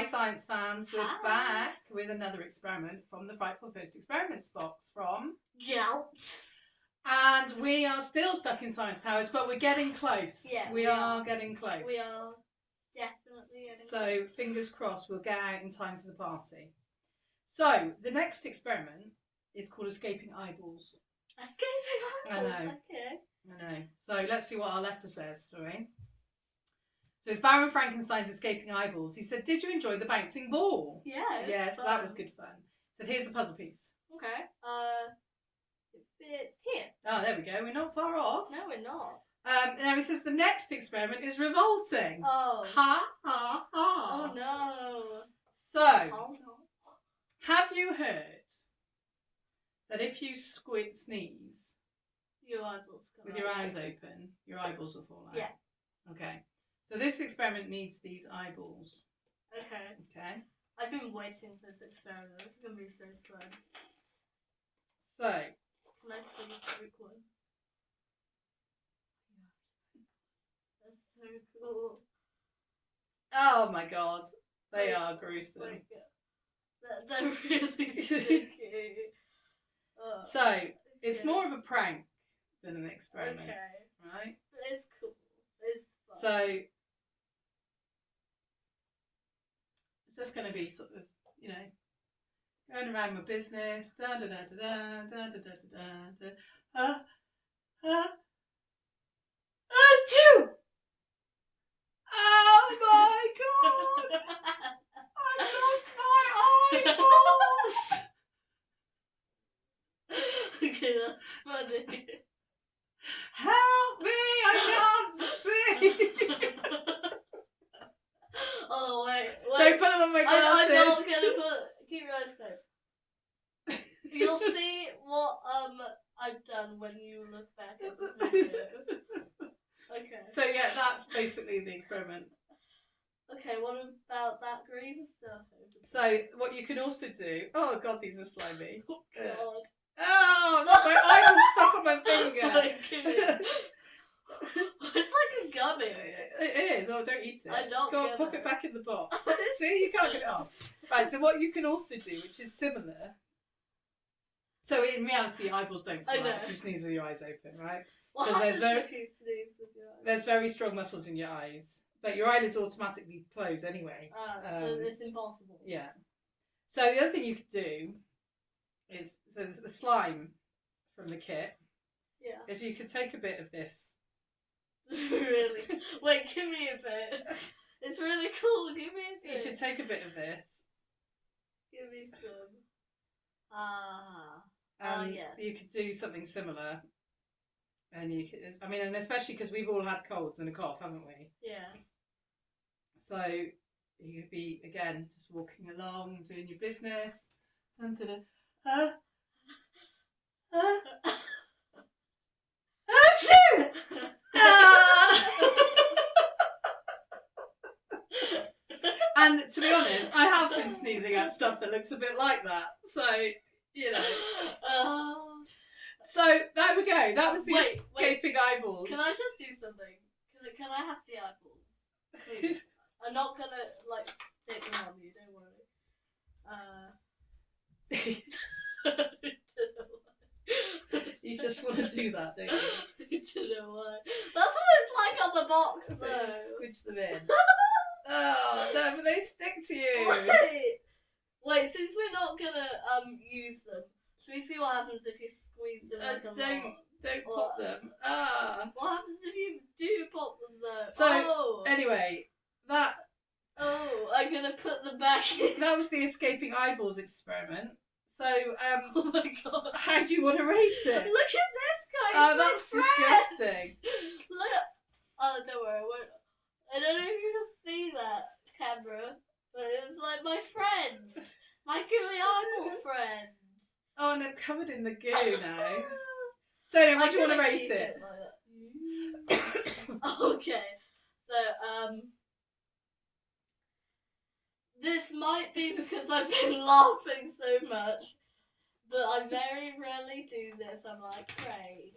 Hi science fans, we're Hi. back with another experiment from the Frightful First Experiments box from Gelt. And we are still stuck in Science Towers, but we're getting close. Yeah, we are getting close. We are definitely getting so close. Fingers crossed we'll get out in time for the party. So the next experiment is called Escaping Eyeballs. Escaping Eyeballs? I know. Okay. I know. So let's see what our letter says, shall we? So it's Baron Frankenstein's Escaping Eyeballs. He said, "Did you enjoy the bouncing ball?" Yeah. Yes, that was good fun. He said, "Here's a puzzle piece." Okay. It's here. Oh, there we go. We're not far off. No, we're not. Now he says the next experiment is revolting. Oh. Ha ha ha. Oh no. So, have you heard that if you sneeze your eyeballs come with your eyes open, your eyeballs will fall out? Yeah. Okay. So this experiment needs these eyeballs. Okay. Okay. I've been waiting for this experiment. It's gonna be so fun. So. Can I please take one? That's so cool. Oh my god. They are gruesome. They're really sticky. So, it's more of a prank than an experiment. Okay. Right? It's cool. It's fun. So, it's just going to be sort of, you know, going around my business. Da da da da da da da da da da. Achoo! Oh my god! I lost my eyeballs! Okay, that's funny. Help me! I can't see! Oh, wait. Don't put them on my glasses. I'm not gonna put. Keep your eyes closed. You'll see what I've done when you look back at the video. Okay. So yeah, that's basically the experiment. Okay, what about that green stuff? So what you can also do. Oh god, these are slimy. Oh god. Oh, my eyeball's stuck on my finger. It's like a gummy. It is. Oh, don't eat it. I'm not Go gonna. on, pop it back in the box. See, you can't get it off. Right, so what you can also do, which is similar. So in reality, eyeballs don't fall out if you sneeze with your eyes open, right? What happens if you sneeze with your eyes? There's very strong muscles in your eyes, but your eyelids automatically close anyway. So it's impossible. Yeah. So the other thing you could do is, so the slime from the kit. Yeah. Is you could take a bit of this. Really? Wait, give me a bit. It's really cool. Give me a bit. You could take a bit of this. Give me some. Yes. You could do something similar. And you could, I mean, and especially because we've all had colds and a cough, haven't we? Yeah. So you could be, again, just walking along, doing your business. Achoo! And to be honest, I have been sneezing out stuff that looks a bit like that. So, you know. So there we go. That was the escaping eyeballs. Can I just do something? Can I have the eyeballs? Please. I'm not gonna stick them on you. Don't worry. You just want to do that, don't you? I don't know why. That's what it's like on the box, though. Squidge them in. Oh no, but they stick to you. Wait. Since we're not gonna use them, should we see what happens if you squeeze them like a lot? Don't pop them. What happens if you do pop them though? So anyway, that. Oh, I'm gonna put them back in. That was the escaping eyeballs experiment. So oh my god, how do you want to rate it? Look at this guy. Oh, that's disgusting. Look. Oh, don't worry. I don't know if you can see that camera, but it's like my friend, my gooey eyeball friend. Oh, and they're covered in the goo now. So, what do you want to rate it? Okay, so this might be because I've been laughing so much, but I very rarely do this. I'm like Craig.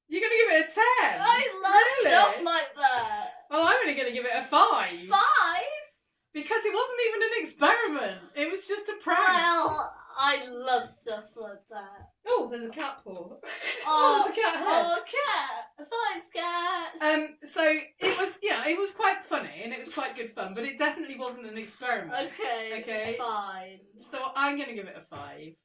You're going to give it a 10? I love stuff like that. Well, I'm only going to give it a 5. 5? Because it wasn't even an experiment. It was just a prank. Well, I love stuff like that. Oh, there's a cat paw. Oh, there's a cat head. Oh, cat. Thanks, cat. So it was, it was quite funny and it was quite good fun, but it definitely wasn't an experiment. Okay. Fine. So I'm going to give it a 5,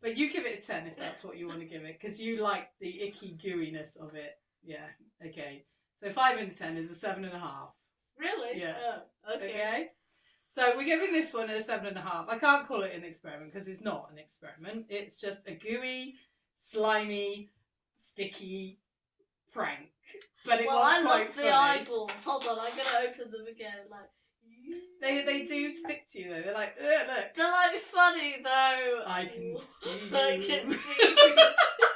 but you give it a 10 if that's what you want to give it, because you like the icky gooiness of it. Yeah. Okay. So 5 and 10 is a 7.5. Really? Yeah. Oh, okay. So we're giving this one a 7.5. I can't call it an experiment because it's not an experiment. It's just a gooey, slimy, sticky prank. But it was quite funny. I love the eyeballs. Hold on, I'm gonna open them again. Like they do stick to you though. They're like, ugh, look. They're like funny though. I can see you. I can see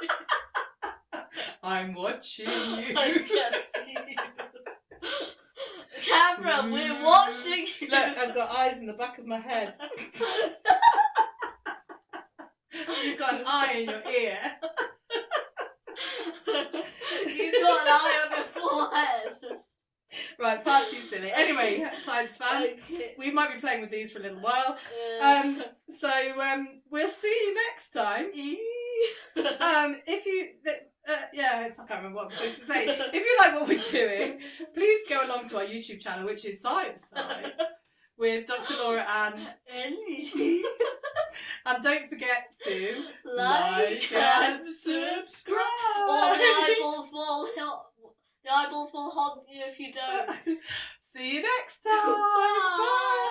you. I'm watching you. I can see you. Camera, we're watching you. Look, I've got eyes in the back of my head. You've got an eye in your ear. You've got an eye on your forehead. Right, far too silly. Anyway, science fans, we might be playing with these for a little while. So we'll see you next time. If you... I can't remember what I'm supposed to say. If you like what we're doing, please go along to our YouTube channel, which is Science Time, with Dr. Laura and Ellie. And don't forget to like and subscribe. Or the eyeballs will haunt you if you don't. See you next time. Bye.